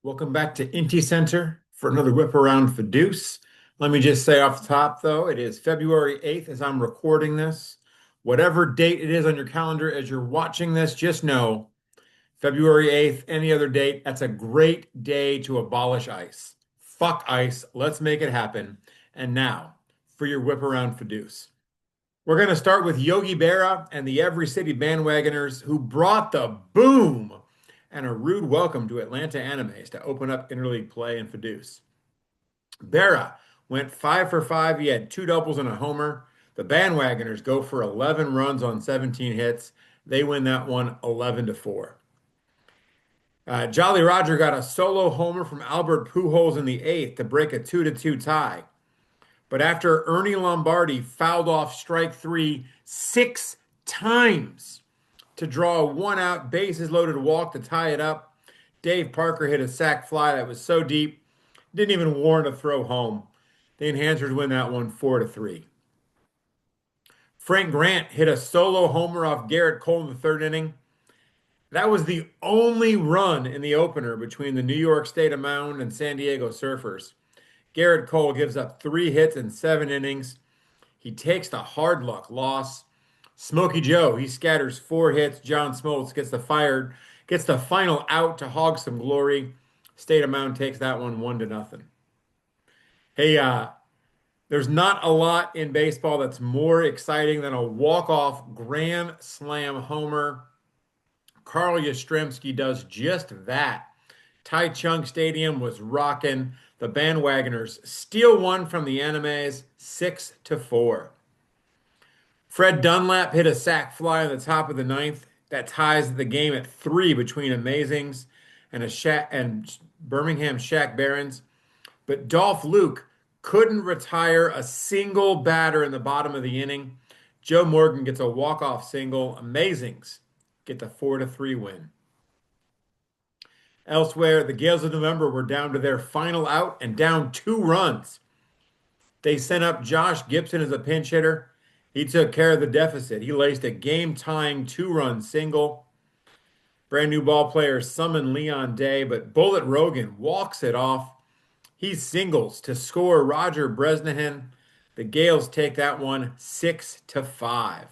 Welcome back to IntyCenter for another whip around FODEUSS. Let me just say off the top, though, it is February 8th as I'm recording this. Whatever date it is on your calendar as you're watching this, just know February 8th, any other date, that's a great day to abolish ICE. Fuck ICE. Let's make it happen. And now for your whip around FODEUSS. We're going to start with Yogi Berra and the Every City Bandwagoners who brought the boom and a rude welcome to Atlanta Animes to open up interleague play in FODEUSS. Berra went 5 for 5. He had two doubles and a homer. The Bandwagoners go for 11 runs on 17 hits. They win that one 11-4. Jolly Roger got a solo homer from Albert Pujols in the eighth to break a 2-2 tie. But after Ernie Lombardi fouled off strike three 6 times to draw a one-out, bases-loaded walk to tie it up, Dave Parker hit a sac fly that was so deep, didn't even warrant a throw home. The Enhancers win that one 4-3. Frank Grant hit a solo homer off Garrett Cole in the third inning. That was the only run in the opener between the New York State of Mound and San Diego Surfers. Garrett Cole gives up 3 hits in 7 innings. He takes the hard luck loss. Smokey Joe, he scatters 4 hits. John Smoltz gets the final out to hog some glory. State of Mound takes that one 1-0. Hey, there's not a lot in baseball that's more exciting than a walk-off grand slam homer. Carl Yastrzemski does just that. Tai Chung Stadium was rocking. The Bandwagoners steal one from the Animes 6-4. Fred Dunlap hit a sac fly on the top of the ninth. That ties the game at 3 between Amazings and Birmingham Shaq Barons. But Dolph Luke couldn't retire a single batter in the bottom of the inning. Joe Morgan gets a walk-off single. Amazings get the 4-3 win. Elsewhere, the Gales of November were down to their final out and down 2 runs. They sent up Josh Gibson as a pinch hitter. He took care of the deficit. He laced a game-tying 2-run single. Brand new ball players summon Leon Day, but Bullet Rogan walks it off. He singles to score Roger Bresnahan. The Gales take that one 6-5.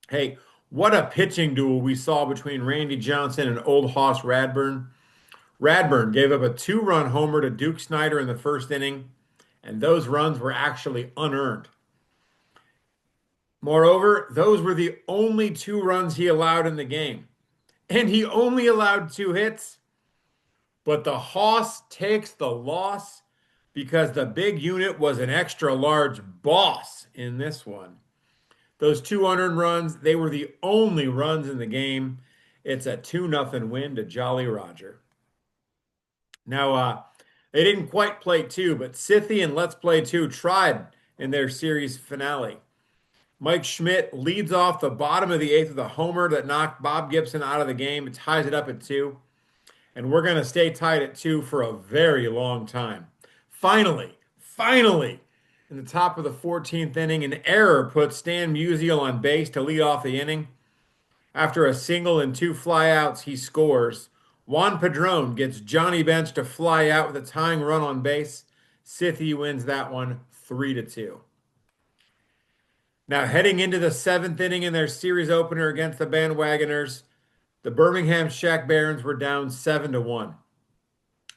Hey, what a pitching duel we saw between Randy Johnson and Old Hoss Radburn. Radburn gave up a 2-run homer to Duke Snyder in the first inning, and those runs were actually unearned. Moreover, those were the only 2 runs he allowed in the game. And he only allowed 2 hits. But the Hoss takes the loss because the big unit was an extra large boss in this one. Those 2 unearned runs, they were the only runs in the game. It's a 2-0 win to Jolly Roger. Now, they didn't quite play 2, but Scythie and Let's Play 2 tried in their series finale. Mike Schmidt leads off the bottom of the 8th with a homer that knocked Bob Gibson out of the game. It ties it up at 2. And we're going to stay tied at 2 for a very long time. Finally, in the top of the 14th inning, an error puts Stan Musial on base to lead off the inning. After a single and 2 flyouts, he scores. Juan Padron gets Johnny Bench to fly out with a tying run on base. Scythie wins that one 3-2. Now, heading into the 7th inning in their series opener against the Bandwagoners, the Birmingham Shaq Barons were down 7-1.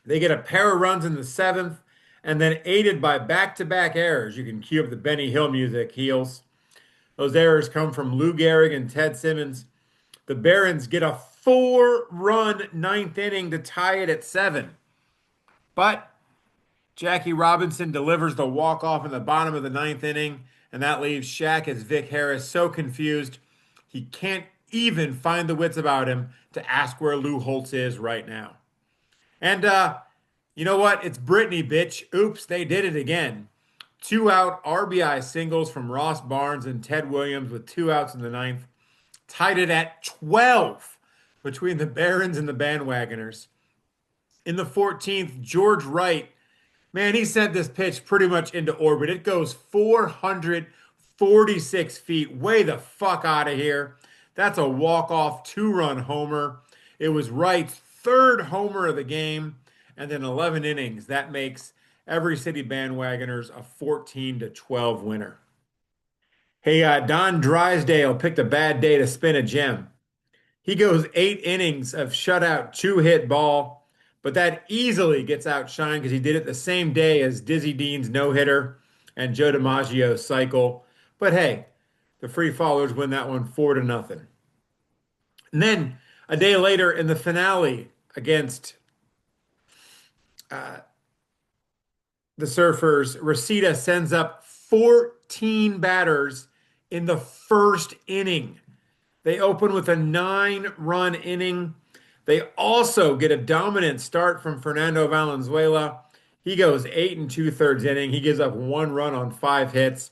They get a pair of runs in the 7th, and then aided by back-to-back errors. You can cue up the Benny Hill music, heels. Those errors come from Lou Gehrig and Ted Simmons. The Barons get a 4-run 9th inning to tie it at 7. But Jackie Robinson delivers the walk-off in the bottom of the 9th inning, and that leaves Shaq as Vic Harris so confused he can't even find the wits about him to ask where Lou Holtz is right now. And you know what? It's Brittney, bitch. Oops, they did it again. 2-out RBI singles from Ross Barnes and Ted Williams with 2 outs in the 9th. Tied it at 12 between the Barons and the Bandwagoners. In the 14th, George Wright, man, he sent this pitch pretty much into orbit. It goes 446 feet. Way the fuck out of here. That's a walk-off 2-run homer. It was Wright's third homer of the game, and then 11 innings. That makes every City Bandwagoners a 14-12 winner. Hey, Don Drysdale picked a bad day to spin a gem. He goes 8 innings of shutout, two-hit ball, but that easily gets outshined because he did it the same day as Dizzy Dean's no-hitter and Joe DiMaggio's cycle. But hey, the free fallers win that one 4-0. And then a day later in the finale against uh, the Surfers, Reseda sends up 14 batters in the first inning. They open with a 9-run inning. They also get a dominant start from Fernando Valenzuela. He goes 8 2/3 inning. He gives up 1 run on 5 hits.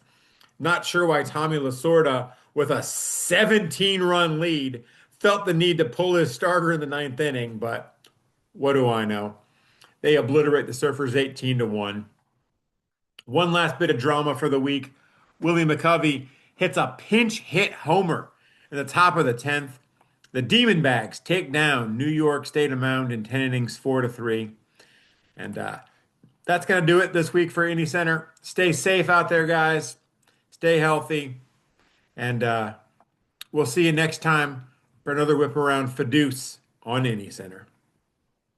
Not sure why Tommy Lasorda, with a 17-run lead, felt the need to pull his starter in the ninth inning, but what do I know? They obliterate the Surfers 18-1. One last bit of drama for the week. Willie McCovey hits a pinch hit homer in the top of the 10th. The Demon Bags take down New York State of Mound in 10 innings, 4-3. And that's going to do it this week for IntyCenter. Stay safe out there, guys. Stay healthy. And we'll see you next time for another whip around FODEUSS on IntyCenter.